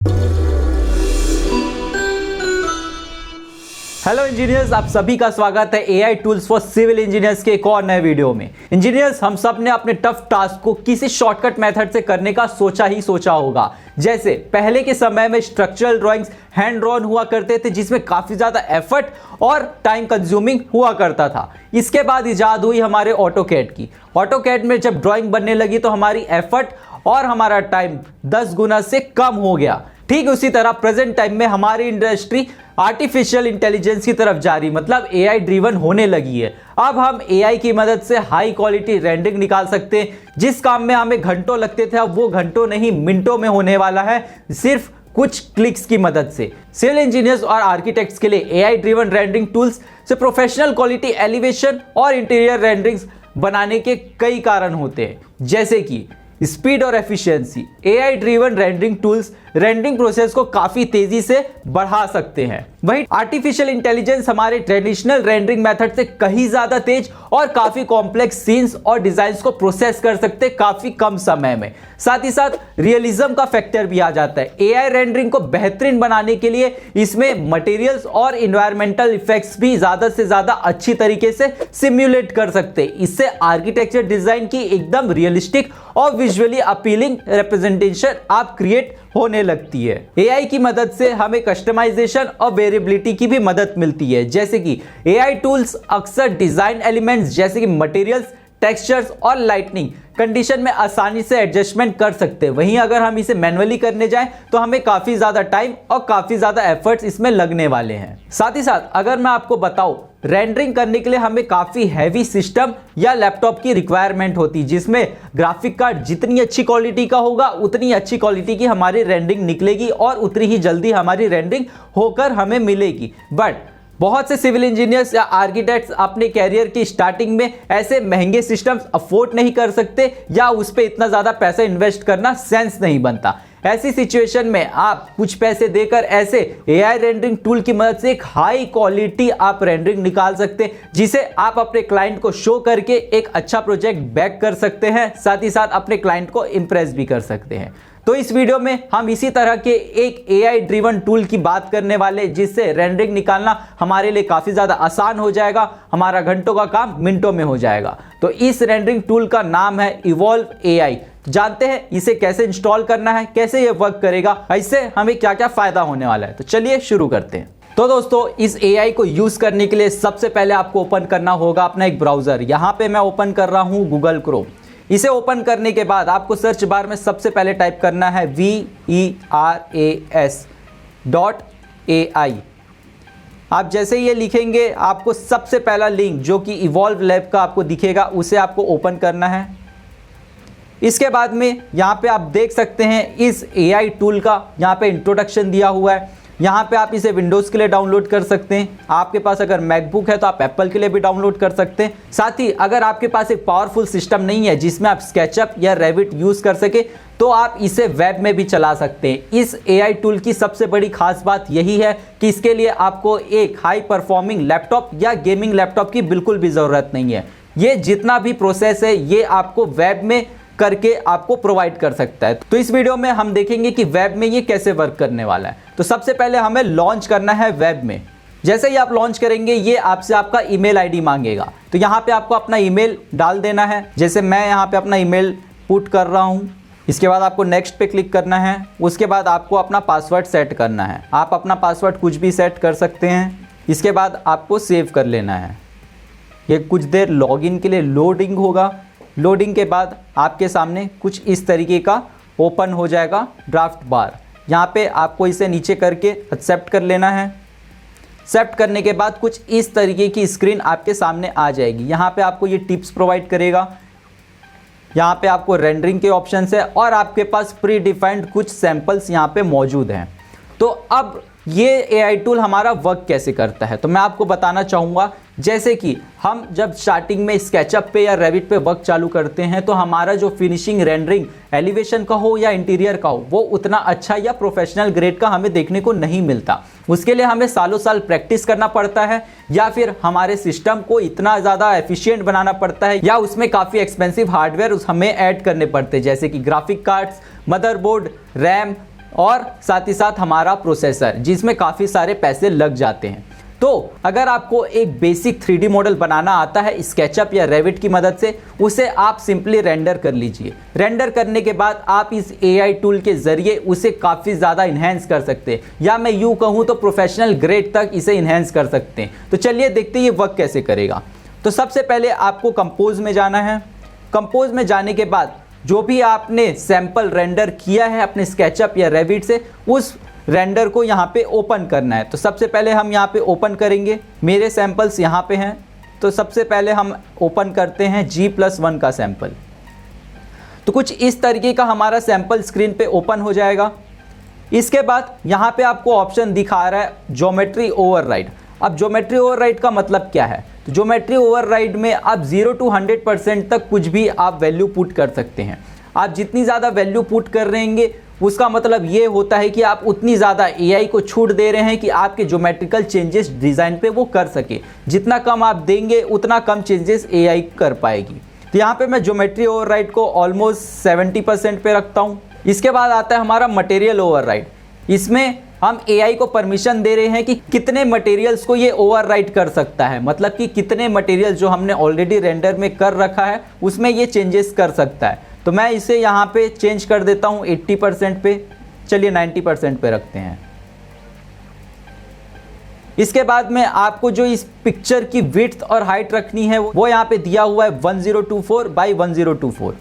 Hello engineers, आप सभी का स्वागत है AI tools for civil engineers के एक और नए वीडियो में। इंजीनियर्स, हम सब ने अपने टफ टास्क को किसी शॉर्टकट मेथड से करने का सोचा होगा। जैसे पहले के समय में स्ट्रक्चरल ड्राइंग्स हैंड ड्रॉन हुआ करते थे, जिसमें काफी ज्यादा एफर्ट और टाइम कंज्यूमिंग हुआ करता था। इसके बाद इजाद हुई हमारे ऑटोकैड की। ऑटोकैड में जब ड्राइंग बनने लगी तो हमारी एफर्ट और हमारा टाइम 10 गुना से कम हो गया। ठीक उसी तरह प्रेजेंट टाइम में हमारी इंडस्ट्री आर्टिफिशियल इंटेलिजेंस की तरफ जा रही, मतलब एआई ड्रिवन होने लगी है। अब हम एआई की मदद से हाई क्वालिटी रेंडरिंग निकाल सकते हैं। जिस काम में हमें घंटों लगते थे, अब वो घंटों नहीं मिनटों में होने वाला है, सिर्फ कुछ क्लिक्स की मदद से। सिविल इंजीनियर्स और आर्किटेक्ट्स के लिए एआई ड्रिवन रेंडरिंग टूल्स से प्रोफेशनल क्वालिटी एलिवेशन और इंटीरियर रेंडरिंग्स बनाने के कई कारण होते हैं, जैसे कि स्पीड और efficiency. AI driven rendering tools rendering process को काफी तेजी से बढ़ा सकते हैं। वहीं आर्टिफिशियल इंटेलिजेंस हमारे ट्रेडिशनल रेंडरिंग मेथड से कहीं ज्यादा तेज और काफी कॉम्प्लेक्स सीन्स और डिजाइन्स को प्रोसेस कर सकते हैं काफी कम समय में। साथ ही साथ रियलिज्म का फैक्टर भी आ जाता है। एआई रेंडरिंग को बेहतरीन बनाने के लिए इसमें मटेरियल्स और इन्वायरमेंटल इफेक्ट्स भी ज्यादा से ज्यादा अच्छी तरीके से सिम्युलेट कर सकते हैं। इससे आर्किटेक्चर डिजाइन की एकदम रियलिस्टिक और विजुअली अपीलिंग रिप्रेजेंटेशन आप क्रिएट होने लगती है। एआई की मदद से हमें कस्टमाइजेशन और वेरिएबिलिटी की भी मदद मिलती है, जैसे कि एआई टूल्स अक्सर डिजाइन एलिमेंट्स जैसे कि मटेरियल्स, टेक्सचर्स और लाइटनिंग कंडीशन में आसानी से एडजस्टमेंट कर सकते हैं। वहीं अगर हम इसे मैन्युअली करने जाएं तो हमें काफी ज्यादा टाइम और काफी ज्यादा एफर्ट्स इसमें लगने वाले हैं। साथ ही साथ अगर मैं आपको बताऊं, रेंडरिंग करने के लिए हमें काफी हैवी सिस्टम या लैपटॉप की रिक्वायरमेंट होती है, जिसमें ग्राफिक कार्ड जितनी अच्छी क्वालिटी का होगा उतनी अच्छी क्वालिटी की हमारी रेंडरिंग निकलेगी और उतनी ही जल्दी हमारी रेंडरिंग होकर हमें मिलेगी। बट बहुत से सिविल इंजीनियर्स या आर्किटेक्ट्स अपने कैरियर की स्टार्टिंग में ऐसे महंगे सिस्टम्स अफोर्ड नहीं कर सकते या उस पर इतना ज़्यादा पैसा इन्वेस्ट करना सेंस नहीं बनता। ऐसी सिचुएशन में आप कुछ पैसे देकर ऐसे एआई रेंडरिंग टूल की मदद से एक हाई क्वालिटी आप रेंडरिंग निकाल सकते हैं, जिसे आप अपने क्लाइंट को शो करके एक अच्छा प्रोजेक्ट बैक कर सकते हैं। साथ ही साथ अपने क्लाइंट को इंप्रेस भी कर सकते हैं। तो इस वीडियो में हम इसी तरह के एक एआई ड्रिवन टूल की बात करने वाले, जिससे रेंडरिंग निकालना हमारे लिए काफ़ी ज़्यादा आसान हो जाएगा, हमारा घंटों का काम मिनटों में हो जाएगा। तो इस रेंडरिंग टूल का नाम है इवॉल्व एआई। जानते हैं इसे कैसे इंस्टॉल करना है, कैसे ये वर्क करेगा, इससे हमें क्या क्या फ़ायदा होने वाला है। तो चलिए शुरू करते हैं। तो दोस्तों, इस एआई को यूज़ करने के लिए सबसे पहले आपको ओपन करना होगा अपना एक ब्राउज़र। यहाँ पे मैं ओपन कर रहा हूँ गूगल क्रोम। इसे ओपन करने के बाद आपको सर्च बार में सबसे पहले टाइप करना है veras.ai। आप जैसे ये लिखेंगे, आपको सबसे पहला लिंक जो कि इवॉल्व लैब का आपको दिखेगा, उसे आपको ओपन करना है। इसके बाद में यहाँ पे आप देख सकते हैं इस एआई टूल का यहाँ पे इंट्रोडक्शन दिया हुआ है। यहाँ पे आप इसे विंडोज़ के लिए डाउनलोड कर सकते हैं। आपके पास अगर मैकबुक है तो आप एप्पल के लिए भी डाउनलोड कर सकते हैं। साथ ही अगर आपके पास एक पावरफुल सिस्टम नहीं है जिसमें आप स्केचअप या रेविट यूज़ कर सके, तो आप इसे वेब में भी चला सकते हैं। इस एआई टूल की सबसे बड़ी खास बात यही है कि इसके लिए आपको एक हाई परफॉर्मिंग लैपटॉप या गेमिंग लैपटॉप की बिल्कुल भी ज़रूरत नहीं है। ये जितना भी प्रोसेस है ये आपको वेब में करके आपको प्रोवाइड कर सकता है। तो इस वीडियो में हम देखेंगे कि वेब में ये कैसे वर्क करने वाला है। तो सबसे पहले हमें लॉन्च करना है वेब में। जैसे ही आप लॉन्च करेंगे, ये आपसे आपका ईमेल आईडी मांगेगा। तो यहाँ पे आपको अपना ईमेल डाल देना है। जैसे मैं यहाँ पे अपना ईमेल पुट कर रहा हूँ। इसके बाद आपको नेक्स्ट पे क्लिक करना है। उसके बाद आपको अपना पासवर्ड सेट करना है। आप अपना पासवर्ड कुछ भी सेट कर सकते हैं। इसके बाद आपको सेव कर लेना है। ये कुछ देर लॉगिन के लिए लोडिंग होगा। लोडिंग के बाद आपके सामने कुछ इस तरीके का ओपन हो जाएगा ड्राफ्ट बार। यहाँ पे आपको इसे नीचे करके एक्सेप्ट कर लेना है। एक्सेप्ट करने के बाद कुछ इस तरीके की स्क्रीन आपके सामने आ जाएगी। यहाँ पे आपको ये टिप्स प्रोवाइड करेगा। यहाँ पे आपको रेंडरिंग के ऑप्शंस है और आपके पास प्री डिफाइंड कुछ सैंपल्स यहाँ पे मौजूद हैं। तो अब ये एआई टूल हमारा वर्क कैसे करता है, तो मैं आपको बताना चाहूँगा। जैसे कि हम जब स्टार्टिंग में स्केचअप पे या रेविट पे वर्क चालू करते हैं, तो हमारा जो फिनिशिंग रेंडरिंग एलिवेशन का हो या इंटीरियर का हो, वो उतना अच्छा या प्रोफेशनल ग्रेड का हमें देखने को नहीं मिलता। उसके लिए हमें सालों साल प्रैक्टिस करना पड़ता है, या फिर हमारे सिस्टम को इतना ज़्यादा एफिशिएंट बनाना पड़ता है, या उसमें काफ़ी एक्सपेंसिव हार्डवेयर हमें ऐड करने पड़ते हैं, जैसे कि ग्राफिक कार्ड्स, मदरबोर्ड, रैम और साथ ही साथ हमारा प्रोसेसर, जिसमें काफ़ी सारे पैसे लग जाते हैं। तो अगर आपको एक बेसिक 3D मॉडल बनाना आता है स्केचअप या रेविट की मदद से, उसे आप सिंपली रेंडर कर लीजिए। रेंडर करने के बाद आप इस AI टूल के ज़रिए उसे काफ़ी ज़्यादा इन्हेंस कर सकते हैं, या मैं यूँ कहूँ तो प्रोफेशनल ग्रेड तक इसे इन्हेंस कर सकते हैं। तो चलिए देखते हैं ये वर्क कैसे करेगा। तो सबसे पहले आपको कंपोज में जाना है। कंपोज में जाने के बाद जो भी आपने सैंपल रेंडर किया है अपने स्केचअप या रेविट से, उस रेंडर को यहाँ पे ओपन करना है। तो सबसे पहले हम यहाँ पे ओपन करेंगे। मेरे सैंपल्स यहाँ पे हैं, तो सबसे पहले हम ओपन करते हैं G+1 का सैंपल। तो कुछ इस तरीके का हमारा सैंपल स्क्रीन पे ओपन हो जाएगा। इसके बाद यहाँ पे आपको ऑप्शन दिखा रहा है ज्योमेट्री ओवरराइड। अब ज्योमेट्री ओवरराइड का मतलब क्या है? तो ज्योमेट्री ओवरराइड में आप 0 to 100% तक कुछ भी आप वैल्यू पुट कर सकते हैं। आप जितनी ज़्यादा वैल्यू पुट कर रहेंगे, उसका मतलब ये होता है कि आप उतनी ज़्यादा AI को छूट दे रहे हैं कि आपके ज्योमेट्रिकल चेंजेस डिज़ाइन पे वो कर सके। जितना कम आप देंगे उतना कम चेंजेस AI कर पाएगी। तो यहाँ पे मैं ज्योमेट्री ओवरराइड को ऑलमोस्ट 70% पे रखता हूँ। इसके बाद आता है हमारा मटेरियल ओवरराइड। इसमें हम AI को परमिशन दे रहे हैं कि कितने मटेरियल्स को ये ओवरराइड कर सकता है, मतलब कि कितने मटेरियल जो हमने ऑलरेडी रेंडर में कर रखा है उसमें ये चेंजेस कर सकता है। तो मैं इसे यहाँ पे चेंज कर देता हूँ 80% पे। चलिए 90% पे रखते हैं। इसके बाद में आपको जो इस पिक्चर की विड्थ और हाइट रखनी है वो यहाँ पे दिया हुआ है 1024 बाई 1024।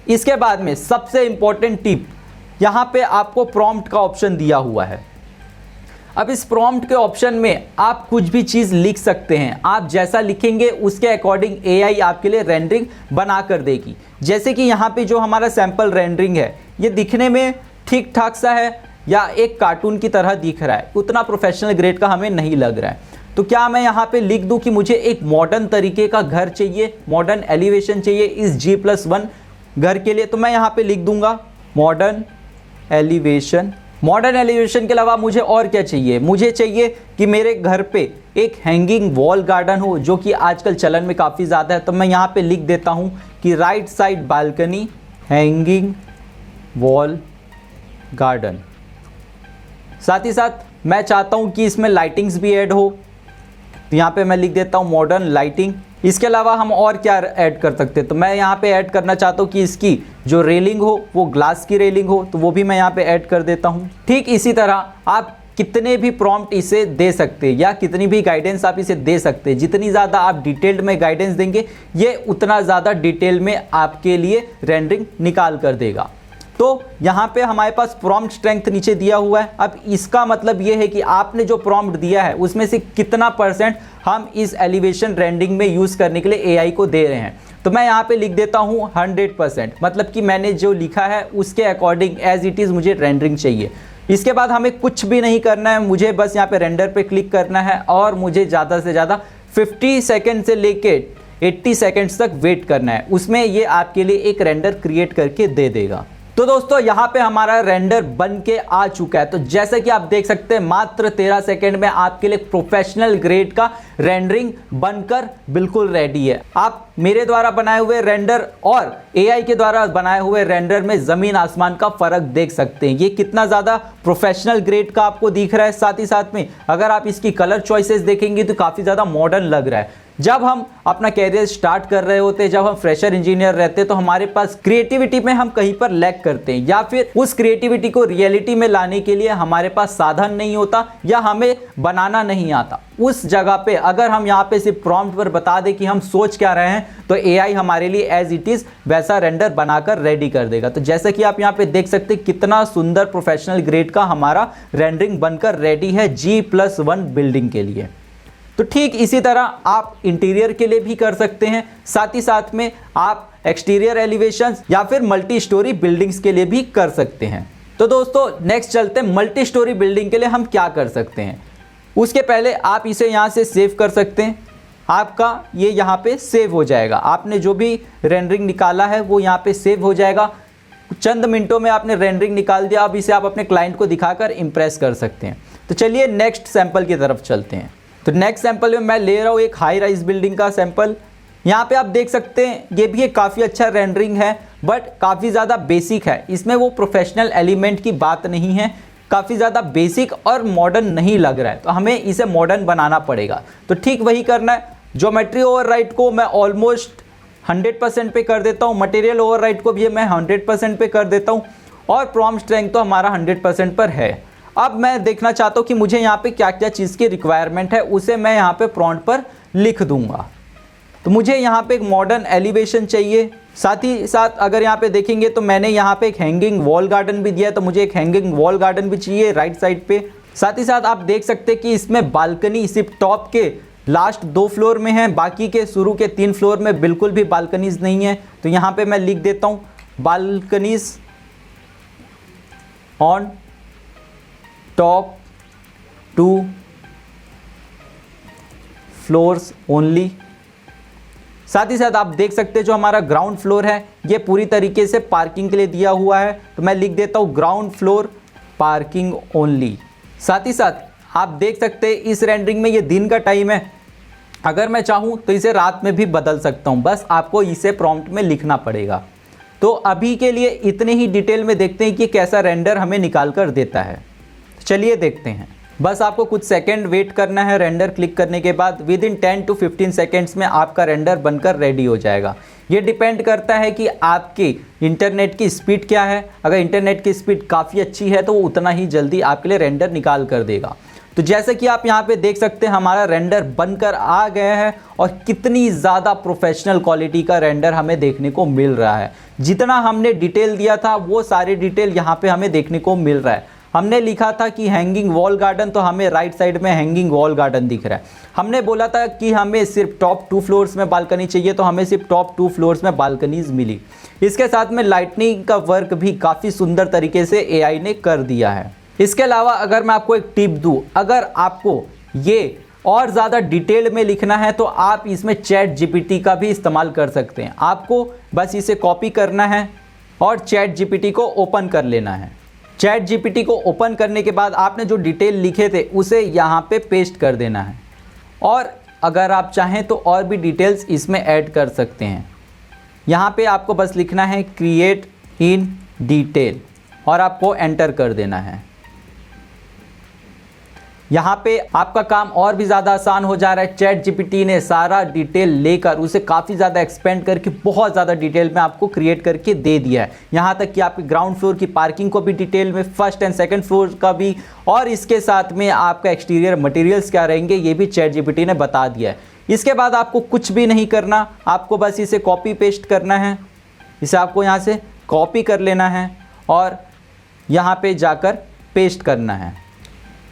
इसके बाद में सबसे इंपॉर्टेंट टिप, यहाँ पे आपको प्रॉम्प्ट का ऑप्शन दिया हुआ है। अब इस प्रॉम्प्ट के ऑप्शन में आप कुछ भी चीज़ लिख सकते हैं। आप जैसा लिखेंगे उसके अकॉर्डिंग AI आपके लिए रेंडरिंग बना कर देगी। जैसे कि यहाँ पे जो हमारा सैंपल रेंडरिंग है, ये दिखने में ठीक ठाक सा है या एक कार्टून की तरह दिख रहा है, उतना प्रोफेशनल ग्रेड का हमें नहीं लग रहा है। तो क्या मैं यहाँ पे लिख दूँ कि मुझे एक मॉडर्न तरीके का घर चाहिए, मॉडर्न एलिवेशन चाहिए इस G+1 घर के लिए? तो मैं यहाँ पे लिख दूँगा मॉडर्न एलिवेशन। मॉडर्न एलिवेशन के अलावा मुझे और क्या चाहिए? मुझे चाहिए कि मेरे घर पे एक हैंगिंग वॉल गार्डन हो, जो कि आजकल चलन में काफ़ी ज़्यादा है। तो मैं यहाँ पे लिख देता हूँ कि right side balcony hanging wall garden. साथ ही साथ मैं चाहता हूँ कि इसमें लाइटिंग्स भी ऐड हो, तो यहाँ पे मैं लिख देता हूँ मॉडर्न लाइटिंग। इसके अलावा हम और क्या ऐड कर सकते हैं? तो मैं यहाँ पे ऐड करना चाहता हूँ कि इसकी जो रेलिंग हो वो ग्लास की रेलिंग हो, तो वो भी मैं यहाँ पे ऐड कर देता हूँ। ठीक इसी तरह आप कितने भी प्रॉम्प्ट इसे दे सकते हैं या कितनी भी गाइडेंस आप इसे दे सकते हैं। जितनी ज़्यादा आप डिटेल्ड में गाइडेंस देंगे, ये उतना ज़्यादा डिटेल में आपके लिए रेंडरिंग निकाल कर देगा। तो यहाँ पे हमारे पास प्रॉम्प्ट स्ट्रेंथ नीचे दिया हुआ है। अब इसका मतलब ये है कि आपने जो प्रॉम्प्ट दिया है उसमें से कितना % हम इस एलिवेशन रेंडरिंग में यूज़ करने के लिए AI को दे रहे हैं। तो मैं यहाँ पे लिख देता हूँ 100%, मतलब कि मैंने जो लिखा है उसके अकॉर्डिंग एज इट इज़ मुझे रेंडरिंग चाहिए। इसके बाद हमें कुछ भी नहीं करना है, मुझे बस यहाँ पे रेंडर पे क्लिक करना है और मुझे ज़्यादा से ज़्यादा 50 सेकेंड से लेके 80 सेकेंड्स तक वेट करना है। उसमें ये आपके लिए एक रेंडर क्रिएट करके दे देगा। तो दोस्तों यहाँ पे हमारा रेंडर बन के आ चुका है। तो जैसे कि आप देख सकते हैं मात्र 13 सेकंड में आपके लिए प्रोफेशनल ग्रेड का रेंडरिंग बनकर बिल्कुल रेडी है। आप मेरे द्वारा बनाए हुए रेंडर और AI के द्वारा बनाए हुए रेंडर में ज़मीन आसमान का फ़र्क देख सकते हैं। ये कितना ज़्यादा प्रोफेशनल ग्रेड का आपको दिख रहा है। साथ ही साथ में अगर आप इसकी कलर चॉइसेस देखेंगे तो काफ़ी ज़्यादा मॉडर्न लग रहा है। जब हम अपना कैरियर स्टार्ट कर रहे होते हैं, जब हम फ्रेशर इंजीनियर रहते हैं, तो हमारे पास क्रिएटिविटी में हम कहीं पर लैग करते हैं या फिर उस क्रिएटिविटी को रियलिटी में लाने के लिए हमारे पास साधन नहीं होता या हमें बनाना नहीं आता। उस जगह पे अगर हम यहाँ पे सिर्फ प्रॉम्प्ट पर बता दें कि हम सोच क्या रहे हैं, तो AI हमारे लिए एज इट इज़ वैसा रेंडर बनाकर रेडी कर देगा। तो जैसे कि आप यहाँ पे देख सकते हैं कितना सुंदर प्रोफेशनल ग्रेड का हमारा रेंडरिंग बनकर रेडी है G+1 बिल्डिंग के लिए। तो ठीक इसी तरह आप इंटीरियर के लिए भी कर सकते हैं। साथ ही साथ में आप एक्सटीरियर एलिवेशंस या फिर मल्टी स्टोरी बिल्डिंग्स के लिए भी कर सकते हैं। तो दोस्तों नेक्स्ट चलते हैं, मल्टी स्टोरी बिल्डिंग के लिए हम क्या कर सकते हैं। उसके पहले आप इसे यहाँ से सेव कर सकते हैं। आपका ये यहाँ पे सेव हो जाएगा। आपने जो भी रेंडरिंग निकाला है वो यहाँ पे सेव हो जाएगा। चंद मिनटों में आपने रेंडरिंग निकाल दिया। अब इसे आप अपने क्लाइंट को दिखाकर इम्प्रेस कर सकते हैं। तो चलिए नेक्स्ट सैंपल की तरफ चलते हैं। तो नेक्स्ट सैंपल में मैं ले रहा हूँ एक हाई राइज बिल्डिंग का सैंपल। यहाँ पे आप देख सकते हैं ये भी एक काफ़ी अच्छा रेंडरिंग है। बट काफ़ी ज़्यादा बेसिक है, इसमें वो प्रोफेशनल एलिमेंट की बात नहीं है, काफ़ी ज़्यादा बेसिक और मॉडर्न नहीं लग रहा है, तो हमें इसे मॉडर्न बनाना पड़ेगा। तो ठीक वही करना है। ज्योमेट्री ओवरराइड को मैं ऑलमोस्ट 100% पे कर देता हूँ, मटेरियल ओवरराइड को भी मैं 100% पे कर देता हूँ, और प्रॉम्प्ट स्ट्रेंथ तो हमारा 100% पर है। अब मैं देखना चाहता हूँ कि मुझे यहाँ पे क्या क्या चीज़ की रिक्वायरमेंट है, उसे मैं यहाँ पे प्रॉम्प्ट पर लिख दूंगा। तो मुझे यहाँ पे एक मॉडर्न एलिवेशन चाहिए, साथ ही साथ अगर यहाँ पे देखेंगे तो मैंने यहाँ पे एक हैंगिंग वॉल गार्डन भी दिया है, तो मुझे एक हैंगिंग वॉल गार्डन भी चाहिए राइट साइड पे। साथ ही साथ आप देख सकते हैं कि इसमें बालकनी सिर्फ टॉप के लास्ट 2 फ्लोर में है, बाकी के शुरू के 3 फ्लोर में बिल्कुल भी बालकनीज नहीं है। तो यहाँ पे मैं लिख देता हूँ balconies on top 2 floors only. साथ ही साथ आप देख सकते हैं जो हमारा ग्राउंड फ्लोर है ये पूरी तरीके से पार्किंग के लिए दिया हुआ है, तो मैं लिख देता हूँ ग्राउंड फ्लोर पार्किंग ओनली। साथ ही साथ आप देख सकते हैं इस रेंडरिंग में ये दिन का टाइम है, अगर मैं चाहूँ तो इसे रात में भी बदल सकता हूँ, बस आपको इसे प्रॉम्प्ट में लिखना पड़ेगा। तो अभी के लिए इतने ही डिटेल में देखते हैं कि कैसा रेंडर हमें निकाल कर देता है। चलिए देखते हैं। बस आपको कुछ सेकंड वेट करना है। रेंडर क्लिक करने के बाद विद इन 10 to 15 सेकेंड्स में आपका रेंडर बनकर रेडी हो जाएगा। ये डिपेंड करता है कि आपकी इंटरनेट की स्पीड क्या है। अगर इंटरनेट की स्पीड काफ़ी अच्छी है तो वो उतना ही जल्दी आपके लिए रेंडर निकाल कर देगा। तो जैसे कि आप यहाँ पे देख सकते हैं हमारा रेंडर बनकर आ गया है, और कितनी ज़्यादा प्रोफेशनल क्वालिटी का रेंडर हमें देखने को मिल रहा है। जितना हमने डिटेल दिया था वो सारी डिटेल यहाँ पे हमें देखने को मिल रहा है। हमने लिखा था कि हैंगिंग वॉल गार्डन, तो हमें राइट साइड में हैंगिंग वॉल गार्डन दिख रहा है। हमने बोला था कि हमें सिर्फ टॉप 2 फ्लोर्स में बालकनी चाहिए, तो हमें सिर्फ टॉप 2 फ्लोर्स में बालकनीज मिली। इसके साथ में लाइटनिंग का वर्क भी काफ़ी सुंदर तरीके से एआई ने कर दिया है। इसके अलावा अगर मैं आपको एक टिप दूं, अगर आपको ये और ज़्यादा डिटेल में लिखना है तो आप इसमें चैट जीपीटी का भी इस्तेमाल कर सकते हैं। आपको बस इसे कॉपी करना है और चैट जीपीटी को ओपन कर लेना है। चैट जीपीटी को ओपन करने के बाद आपने जो डिटेल लिखे थे उसे यहाँ पे पेस्ट कर देना है, और अगर आप चाहें तो और भी डिटेल्स इसमें ऐड कर सकते हैं। यहाँ पे आपको बस लिखना है क्रिएट इन डिटेल और आपको एंटर कर देना है। यहाँ पे आपका काम और भी ज़्यादा आसान हो जा रहा है। चैट जीपीटी ने सारा डिटेल लेकर उसे काफ़ी ज़्यादा एक्सपेंड करके बहुत ज़्यादा डिटेल में आपको क्रिएट करके दे दिया है। यहाँ तक कि आपके ग्राउंड फ्लोर की पार्किंग को भी डिटेल में, फर्स्ट एंड सेकंड फ्लोर का भी, और इसके साथ में आपका एक्सटीरियर मटेरियल्स क्या रहेंगे ये भी चैट जीपीटी ने बता दिया है। इसके बाद आपको कुछ भी नहीं करना, आपको बस इसे कॉपी पेस्ट करना है। इसे आपको यहाँ से कॉपी कर लेना है और यहाँ पे जाकर पेस्ट करना है।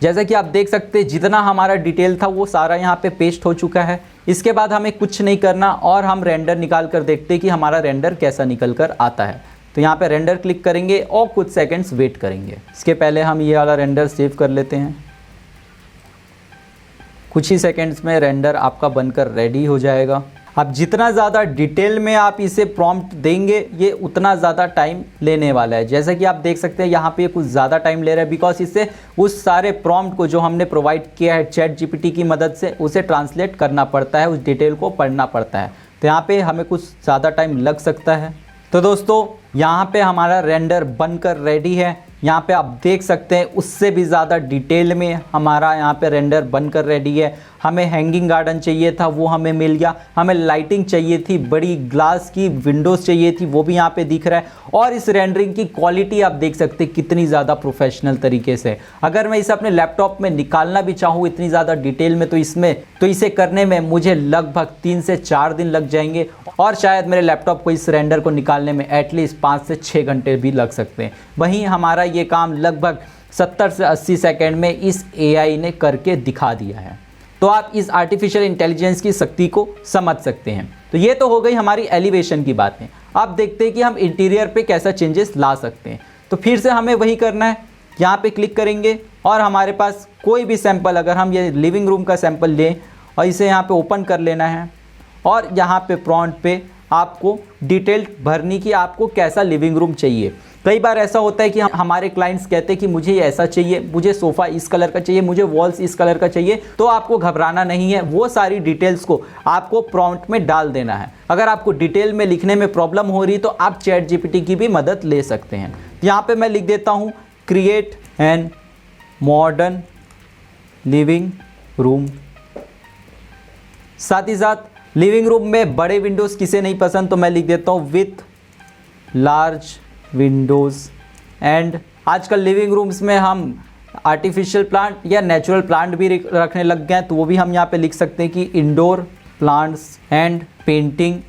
जैसा कि आप देख सकते हैं जितना हमारा डिटेल था वो सारा यहाँ पे पेस्ट हो चुका है। इसके बाद हमें कुछ नहीं करना और हम रेंडर निकाल कर देखते हैं कि हमारा रेंडर कैसा निकल कर आता है। तो यहाँ पे रेंडर क्लिक करेंगे और कुछ सेकंड्स वेट करेंगे। इसके पहले हम ये वाला रेंडर सेव कर लेते हैं। कुछ ही सेकंड्स में रेंडर आपका बनकर रेडी हो जाएगा। अब जितना ज़्यादा डिटेल में आप इसे प्रॉम्प्ट देंगे ये उतना ज़्यादा टाइम लेने वाला है। जैसा कि आप देख सकते हैं यहाँ पे कुछ ज़्यादा टाइम ले रहा है, बिकॉज इससे उस सारे प्रॉम्प्ट को जो हमने प्रोवाइड किया है चैट जीपीटी की मदद से उसे ट्रांसलेट करना पड़ता है, उस डिटेल को पढ़ना पड़ता है। तो यहाँ पे हमें कुछ ज़्यादा टाइम लग सकता है। तो दोस्तों यहाँ पे हमारा रेंडर बनकर रेडी है। यहाँ पे आप देख सकते हैं उससे भी ज़्यादा डिटेल में हमारा यहाँ पे रेंडर बनकर रेडी है। हमें हैंगिंग गार्डन चाहिए था वो हमें मिल गया, हमें लाइटिंग चाहिए थी, बड़ी ग्लास की विंडोज़ चाहिए थी, वो भी यहाँ पे दिख रहा है। और इस रेंडरिंग की क्वालिटी आप देख सकते हैं कितनी ज़्यादा प्रोफेशनल तरीके से। अगर मैं इसे अपने लैपटॉप में निकालना भी चाहूँ इतनी ज़्यादा डिटेल में तो इसे करने में मुझे लगभग 3 से 4 दिन लग जाएंगे, और शायद मेरे लैपटॉप को इस रेंडर को निकालने में एटलीस्ट 5 से 6 घंटे भी लग सकते हैं। वहीं हमारा ये काम लगभग 70 से 80 सेकेंड में इस एआई ने करके दिखा दिया है। तो आप इस आर्टिफिशियल इंटेलिजेंस की शक्ति को समझ सकते हैं। तो ये तो हो गई हमारी एलिवेशन की बातें। अब देखते हैं कि हम इंटीरियर पे कैसा चेंजेस ला सकते हैं। तो फिर से हमें वही करना है, यहाँ पे क्लिक करेंगे और हमारे पास कोई भी सैंपल, अगर हम ये लिविंग रूम का सैंपल लें और इसे यहाँ पे ओपन कर लेना है, और यहाँ पे प्रॉम्प्ट पे आपको डिटेल भरनी कि आपको कैसा लिविंग रूम चाहिए। कई बार ऐसा होता है कि हमारे क्लाइंट्स कहते हैं कि मुझे ऐसा चाहिए, मुझे सोफ़ा इस कलर का चाहिए, मुझे वॉल्स इस कलर का चाहिए। तो आपको घबराना नहीं है, वो सारी डिटेल्स को आपको प्रॉम्प्ट में डाल देना है। अगर आपको डिटेल में लिखने में प्रॉब्लम हो रही तो आप चैट जीपीटी की भी मदद ले सकते हैं। यहाँ पे मैं लिख देता हूँ create an modern living room. साथ ही साथ लिविंग रूम में बड़े विंडोज़ किसे नहीं पसंद, तो मैं लिख देता हूँ विथ लार्ज विंडोज़। एंड आजकल लिविंग रूम्स में हम आर्टिफिशियल प्लांट या नेचुरल प्लांट भी रखने लग गए हैं, तो वो भी हम यहाँ पे लिख सकते हैं कि indoor plants and painting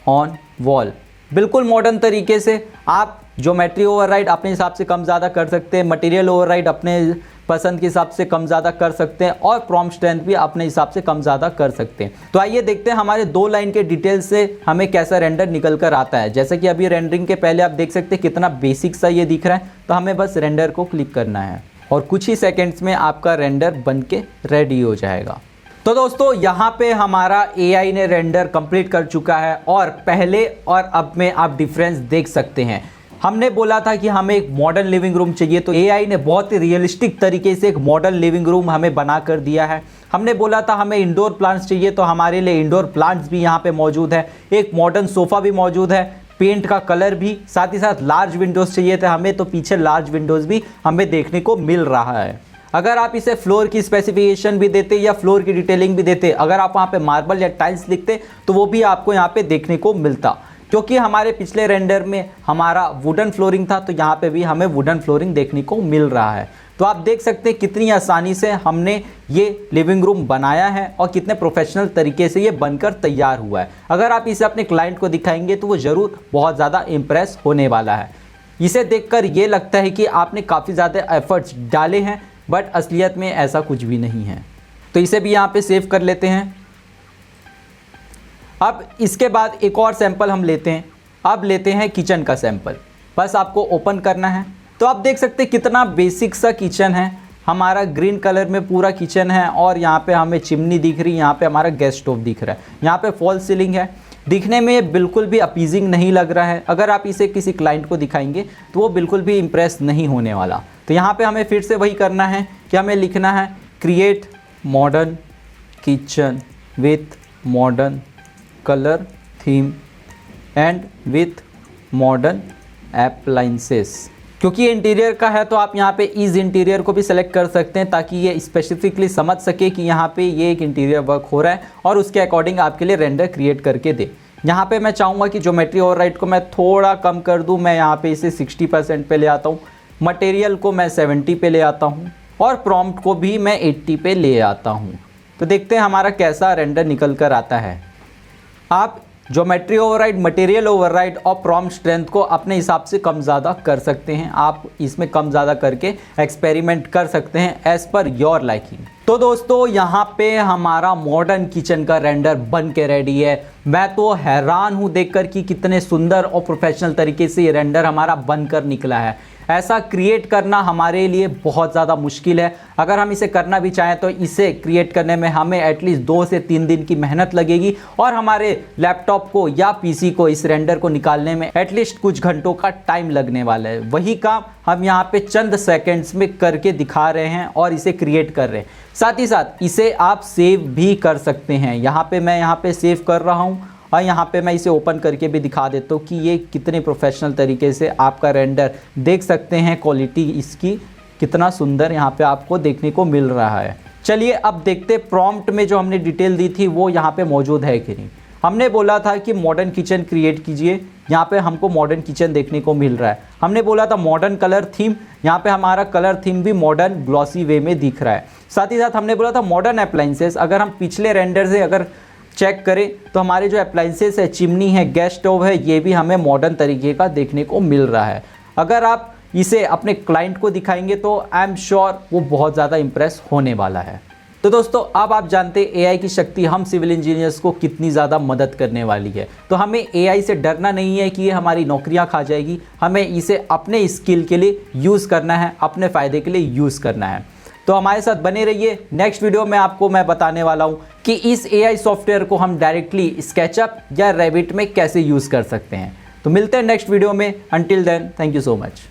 on wall. बिल्कुल मॉडर्न तरीके से आप ज्योमेट्री ओवरराइड अपने हिसाब से कम ज़्यादा कर सकते हैं, मटेरियल ओवरराइड अपने पसंद के हिसाब से कम ज़्यादा कर सकते हैं, और प्रॉम्प्ट स्ट्रेंथ भी अपने हिसाब से कम ज़्यादा कर सकते हैं। तो आइए देखते हैं हमारे 2 लाइन के डिटेल से हमें कैसा रेंडर निकल कर आता है। जैसे कि अभी रेंडरिंग के पहले आप देख सकते हैं कितना बेसिक सा ये दिख रहा है। तो हमें बस रेंडर को क्लिक करना है और कुछ ही सेकेंड्स में आपका रेंडर बन के रेडी हो जाएगा। तो दोस्तों यहाँ पे हमारा AI ने रेंडर कंप्लीट कर चुका है, और पहले और अब में आप डिफरेंस देख सकते हैं। हमने बोला था कि हमें एक मॉडर्न लिविंग रूम चाहिए, तो AI ने बहुत ही रियलिस्टिक तरीके से एक मॉडर्न लिविंग रूम हमें बना कर दिया है। हमने बोला था हमें इंडोर प्लांट्स चाहिए, तो हमारे लिए इंडोर प्लांट्स भी यहाँ पे मौजूद है। एक मॉडर्न सोफ़ा भी मौजूद है, पेंट का कलर भी, साथ ही साथ लार्ज विंडोज़ चाहिए थे हमें, तो पीछे लार्ज विंडोज़ भी हमें देखने को मिल रहा है। अगर आप इसे फ्लोर की स्पेसिफिकेशन भी देते या फ्लोर की डिटेलिंग भी देते, अगर आप वहाँ पे मार्बल या टाइल्स लिखते, तो वो भी आपको यहाँ पे देखने को मिलता। क्योंकि हमारे पिछले रेंडर में हमारा वुडन फ्लोरिंग था, तो यहाँ पे भी हमें वुडन फ्लोरिंग देखने को मिल रहा है। तो आप देख सकते हैं कितनी आसानी से हमने ये लिविंग रूम बनाया है और कितने प्रोफेशनल तरीके से ये बनकर तैयार हुआ है। अगर आप इसे अपने क्लाइंट को दिखाएंगे तो वो ज़रूर बहुत ज़्यादा इम्प्रेस होने वाला है। इसे देखकर ये लगता है कि आपने काफ़ी ज़्यादा एफर्ट्स डाले हैं, बट असलियत में ऐसा कुछ भी नहीं है। तो इसे भी यहाँ पे सेव कर लेते हैं। अब इसके बाद एक और सैंपल हम लेते हैं। अब लेते हैं किचन का सैंपल। बस आपको ओपन करना है। तो आप देख सकते हैं कितना बेसिक सा किचन है। हमारा ग्रीन कलर में पूरा किचन है, और यहाँ पे हमें चिमनी दिख रही है, यहाँ पे हमारा गैस स्टोव दिख रहा है, यहाँ पे फॉल सीलिंग है। दिखने में ये बिल्कुल भी अपीजिंग नहीं लग रहा है। अगर आप इसे किसी क्लाइंट को दिखाएंगे तो वो बिल्कुल भी इम्प्रेस नहीं होने वाला। तो यहाँ पे हमें फिर से वही करना है कि हमें लिखना है create modern kitchen with modern colour theme and with modern appliances. क्योंकि ये इंटीरियर का है तो आप यहाँ पे इस इंटीरियर को भी सेलेक्ट कर सकते हैं, ताकि ये स्पेसिफिकली समझ सके कि यहाँ पे ये एक इंटीरियर वर्क हो रहा है, और उसके अकॉर्डिंग आपके लिए रेंडर क्रिएट करके दे। यहाँ पे मैं चाहूँगा कि ज्योमेट्री ओवरराइड को मैं थोड़ा कम कर दूँ। मैं यहाँ पे इसे 60% पे ले आता हूँ, मटेरियल को मैं 70 पे ले आता हूँ, और प्रॉम्प्ट को भी मैं 80 पे ले आता हूँ। तो देखते हैं हमारा कैसा रेंडर निकल कर आता है। आप ज्योमेट्री ओवरराइड, मटेरियल ओवरराइड और प्रॉम्प्ट स्ट्रेंथ को अपने हिसाब से कम ज़्यादा कर सकते हैं। आप इसमें कम ज़्यादा करके एक्सपेरिमेंट कर सकते हैं एज़ पर योर लाइकिंग। तो दोस्तों यहाँ पे हमारा मॉडर्न किचन का रेंडर बन के रेडी है। मैं तो हैरान हूँ देखकर कि कितने सुंदर और प्रोफेशनल तरीके से ये रेंडर हमारा बनकर निकला है। ऐसा क्रिएट करना हमारे लिए बहुत ज़्यादा मुश्किल है। अगर हम इसे करना भी चाहें तो इसे क्रिएट करने में हमें एटलीस्ट 2 से 3 दिन की मेहनत लगेगी, और हमारे लैपटॉप को या पीसी को इस रेंडर को निकालने में एटलीस्ट कुछ घंटों का टाइम लगने वाला है। वही काम हम यहाँ पे चंद सेकेंड्स में करके दिखा रहे हैं और इसे क्रिएट कर रहे हैं। साथ ही साथ इसे आप सेव भी कर सकते हैं। यहाँ पे मैं यहाँ पे सेव कर रहा हूँ, और यहाँ पे मैं इसे ओपन करके भी दिखा देता हूँ कि ये कितने प्रोफेशनल तरीके से आपका रेंडर देख सकते हैं। क्वालिटी इसकी कितना सुंदर यहाँ पे आपको देखने को मिल रहा है। चलिए अब देखते प्रॉम्प्ट में जो हमने डिटेल दी थी वो यहाँ पे मौजूद है कि नहीं। हमने बोला था कि मॉडर्न किचन क्रिएट कीजिए, यहाँ पे हमको मॉडर्न किचन देखने को मिल रहा है। हमने बोला था मॉडर्न कलर थीम, यहाँ पे हमारा कलर थीम भी मॉडर्न ग्लॉसी वे में दिख रहा है। साथ ही साथ हमने बोला था मॉडर्न अप्लायंसेस। अगर हम पिछले रेंडर से अगर चेक करें तो हमारे जो अप्लायंसेस है, चिमनी है, गैस स्टोव है, ये भी हमें मॉडर्न तरीके का देखने को मिल रहा है। अगर आप इसे अपने क्लाइंट को दिखाएंगे तो आई एम श्योर वो बहुत ज़्यादा इंप्रेस होने वाला है। तो दोस्तों अब आप जानते हैं एआई की शक्ति हम सिविल इंजीनियर्स को कितनी ज़्यादा मदद करने वाली है। तो हमें एआई से डरना नहीं है कि ये हमारी नौकरियां खा जाएगी। हमें इसे अपने स्किल के लिए यूज़ करना है, अपने फ़ायदे के लिए यूज़ करना है। तो हमारे साथ बने रहिए। नेक्स्ट वीडियो में आपको मैं बताने वाला हूँ कि इस एआई सॉफ्टवेयर को हम डायरेक्टली स्केचअप या रेविट में कैसे यूज़ कर सकते हैं। तो मिलते हैं नेक्स्ट वीडियो में। Until then, thank you so much.